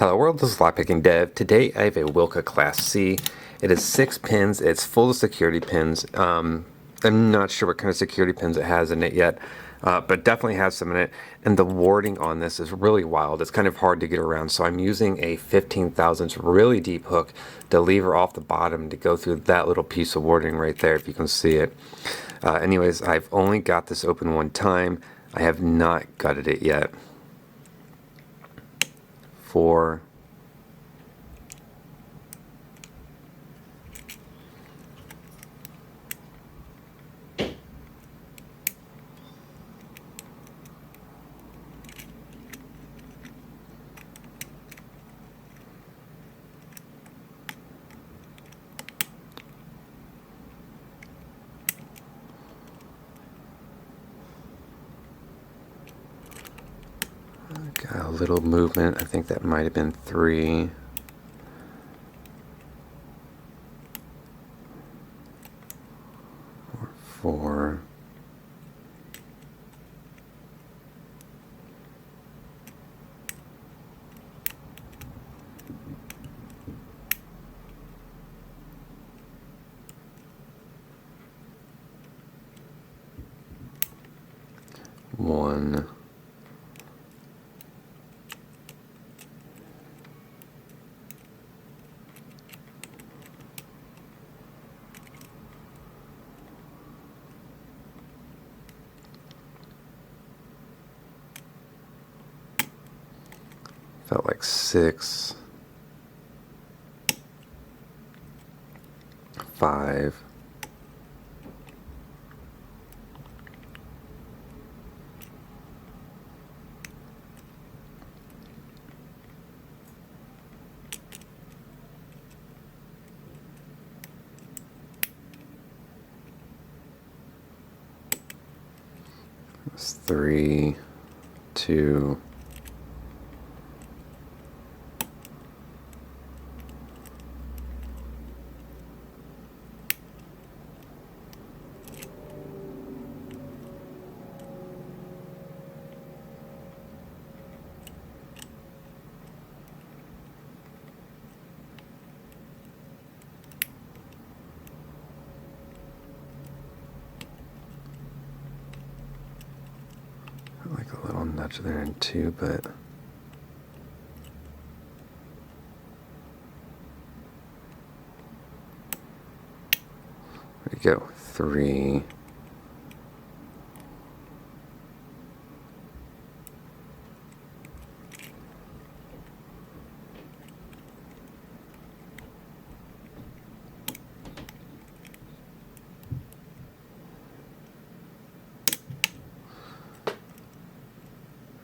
Hello world, this is LockpickingDev. Today I have a Wilka Class C. It is 6 pins, it's full of security pins. I'm not sure what kind of security pins it has in it yet, but definitely has some in it. And the warding on this is really wild. It's kind of hard to get around, so I'm using a 15 thousandths really deep hook to lever off the bottom to go through that little piece of warding right there, if you can see it. Anyways, I've only got this open one time. I have not gutted it yet. 4, got a little movement. I think that might have been 3. 4. 1. Felt like 6. 5. 3, 2, like a little nudge there in 2, but there we go. 3.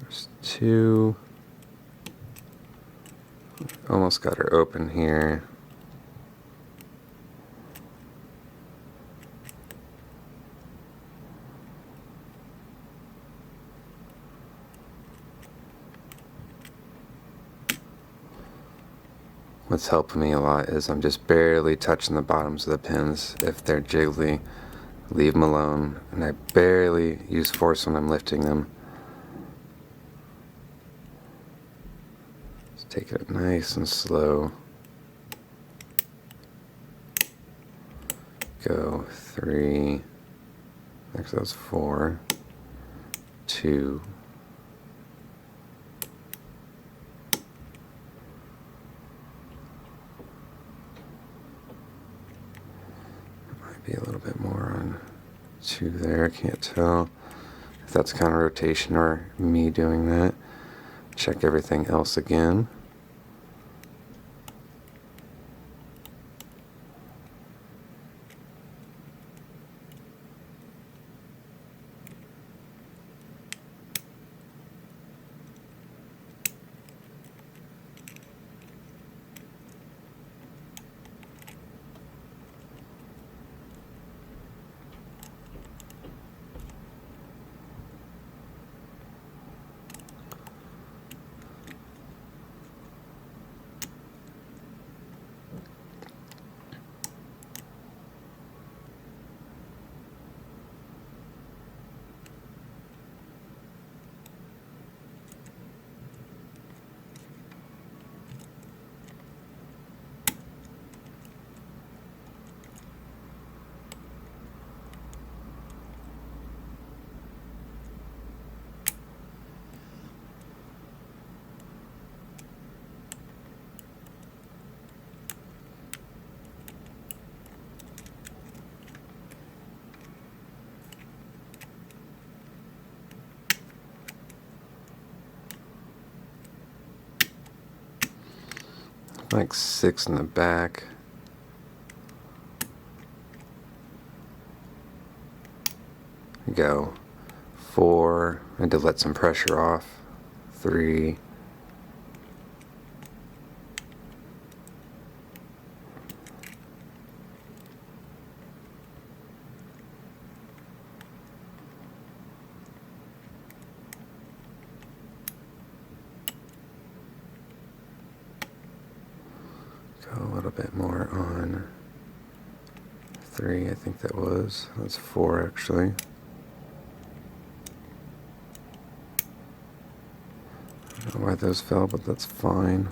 There's 2. Almost got her open here. What's helping me a lot is I'm just barely touching the bottoms of the pins. If they're jiggly, leave them alone. And I barely use force when I'm lifting them. Just take it nice and slow. Go 3. Next that was 4. 2. Be a little bit more on 2 there. I can't tell if that's counter rotation or me doing that. Check everything else again. like 6 in the back. Go 4. I had to let some pressure off. 3. Go a little bit more on 3, I think that was. That's 4 actually. I don't know why those fell, but that's fine.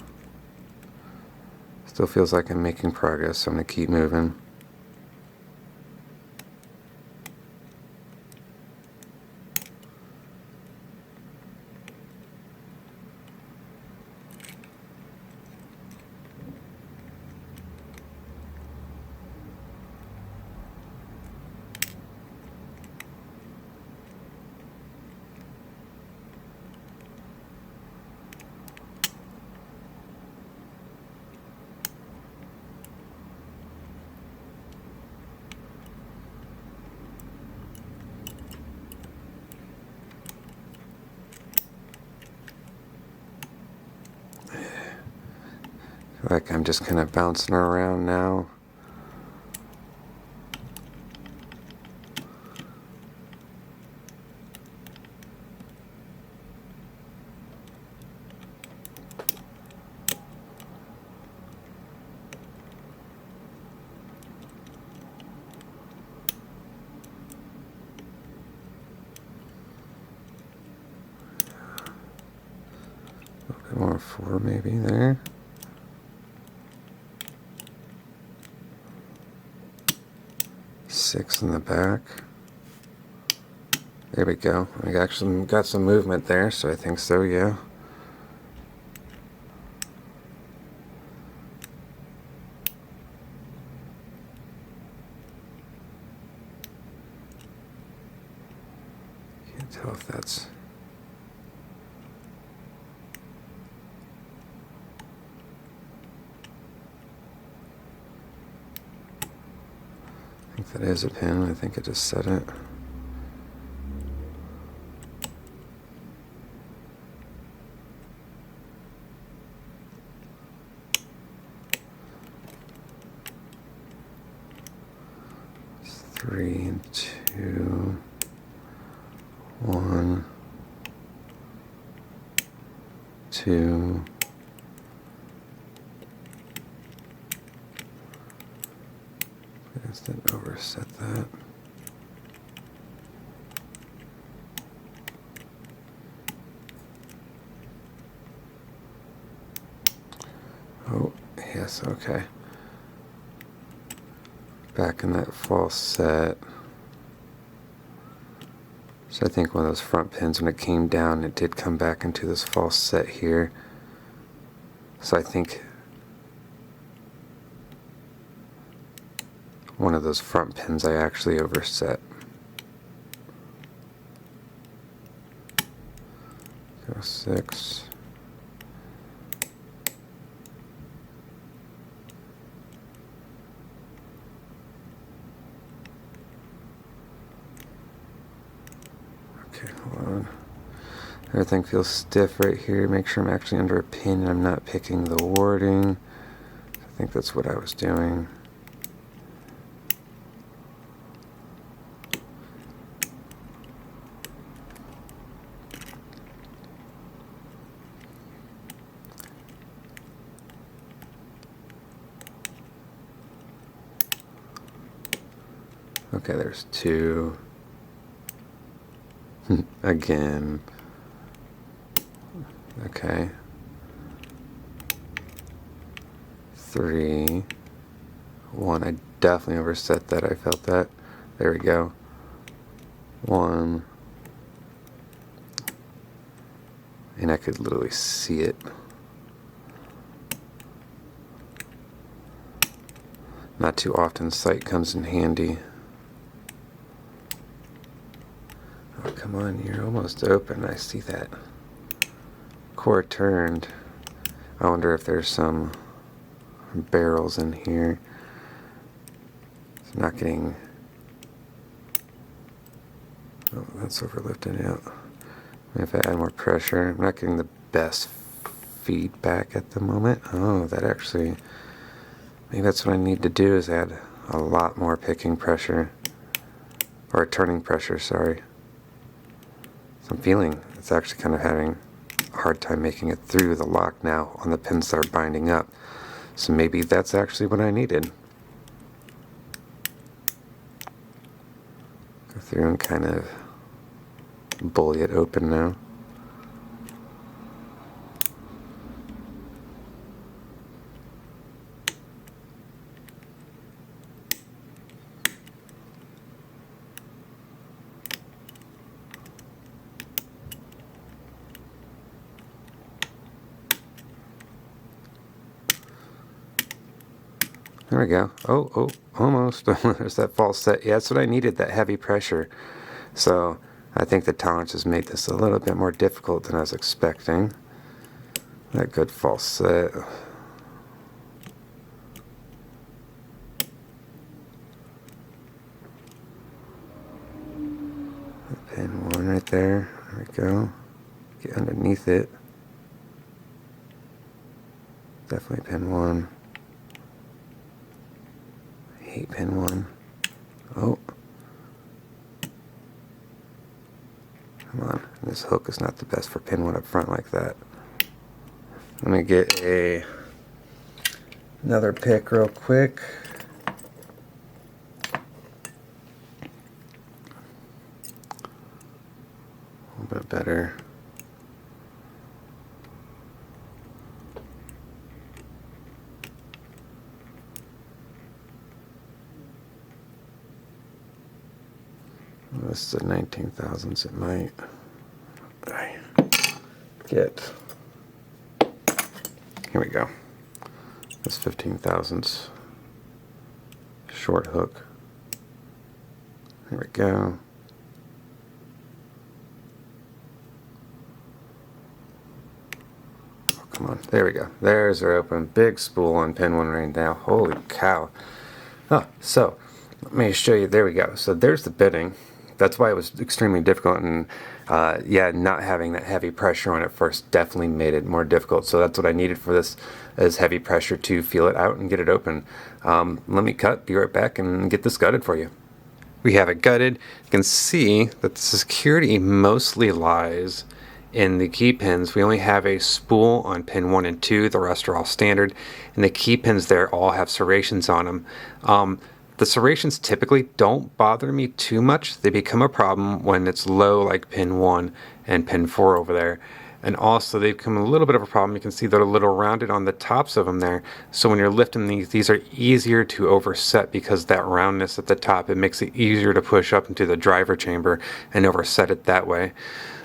Still feels like I'm making progress, so I'm going to keep moving. Like I'm just kind of bouncing around now. A little bit more 4 maybe there. Six in the back. There we go. I actually got some movement there, so I think so, yeah. Can't tell if that's... I think that is a pin. I think I just set it. It's 3 and 2, 1, 2. I just didn't overset that. Oh, yes, okay. Back in that false set. So I think one of those front pins, when it came down, it did come back into this false set here. So I think one of those front pins I actually overset. Go 6. Okay, hold on. Everything feels stiff right here. Make sure I'm actually under a pin and I'm not picking the warding. I think that's what I was doing. Okay, there's 2. Again. Okay. 3. 1. I definitely overset that. I felt that. There we go. 1. And I could literally see it. Not too often sight comes in handy. Oh, come on, you're almost open. I see that. Core turned. I wonder if there's some barrels in here. It's not getting... Oh, that's overlifted out. If I add more pressure, I'm not getting the best feedback at the moment. Oh, that actually... Maybe that's what I need to do, is add a lot more picking pressure. Or turning pressure, sorry. So I'm feeling it's actually kind of having a hard time making it through the lock now on the pins that are binding up. So maybe that's actually what I needed. Go through and kind of bully it open now. There we go. Oh, almost. There's that false set. Yeah, that's what I needed, that heavy pressure. So I think the tolerance has made this a little bit more difficult than I was expecting. That good false set. Pin one right there. There we go. Get underneath it. Definitely pin one. Pin one. Oh. Come on. This hook is not the best for pin one up front like that. Let me get another pick real quick. A little bit better. This is a 19 thousandths. It might get. Here we go. This 15 thousandths short hook. Here we go. Oh, come on. There we go. There's our open. Big spool on pin one right now. Holy cow. Oh, so let me show you. There we go. So there's the bitting. That's why it was extremely difficult, and yeah, not having that heavy pressure on it first definitely made it more difficult. So that's what I needed for this, is heavy pressure to feel it out and get it open. Let me cut, be right back, and get this gutted for you. We have it gutted. You can see that the security mostly lies in the key pins. We only have a spool on pin 1 and 2. The rest are all standard, and the key pins there all have serrations on them. The serrations typically don't bother me too much. They become a problem when it's low, like pin 1 and pin 4 over there. And also they become a little bit of a problem. You can see they're a little rounded on the tops of them there. So when you're lifting these are easier to overset because that roundness at the top, it makes it easier to push up into the driver chamber and overset it that way.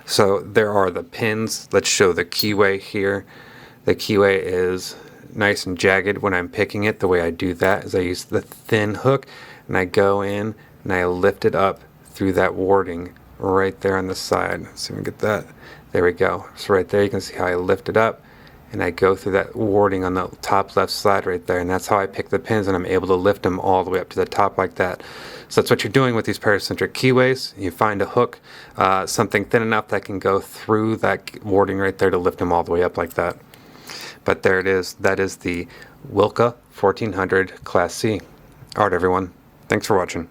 So there are the pins. Let's show the keyway here. The keyway is nice and jagged when I'm picking it. The way I do that is I use the thin hook and I go in and I lift it up through that warding right there on the side. So we get that. There we go. So right there you can see how I lift it up and I go through that warding on the top left side right there, and that's how I pick the pins, and I'm able to lift them all the way up to the top like that. So that's what you're doing with these paracentric keyways. You find a hook, something thin enough that can go through that warding right there to lift them all the way up like that. But there it is. That is the Wilka 1400 Class C. Alright everyone, thanks for watching.